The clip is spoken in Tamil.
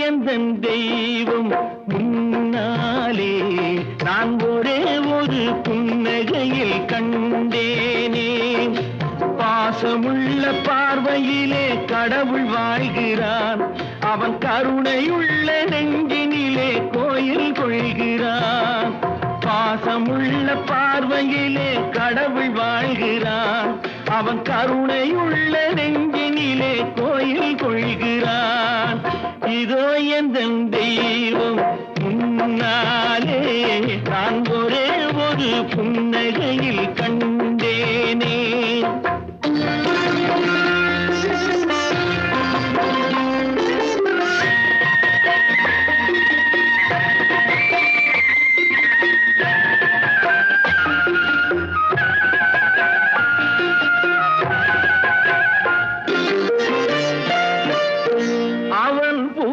எந்தன் தெய்வம் முன்னாலே நான் ஒரே ஒரு புன்னகையில் கண்டேனே. பாசமுள்ள பார்வையிலே கடவுள் வாழ்கிறான், அவன் கருணையுள்ள நெஞ்சினிலே கோயில் கொள்கிறான். பாசமுள்ள பார்வையிலே கடவுள் வாழ்கிறான், அவன் கருணையுள்ள நெஞ்சினிலே கோயில் கொள்கிறான். இதோ எந்தன் தெய்வம் முன்னாலே நான் ஒரே ஒரு புன்னகையில் கண்டேனே.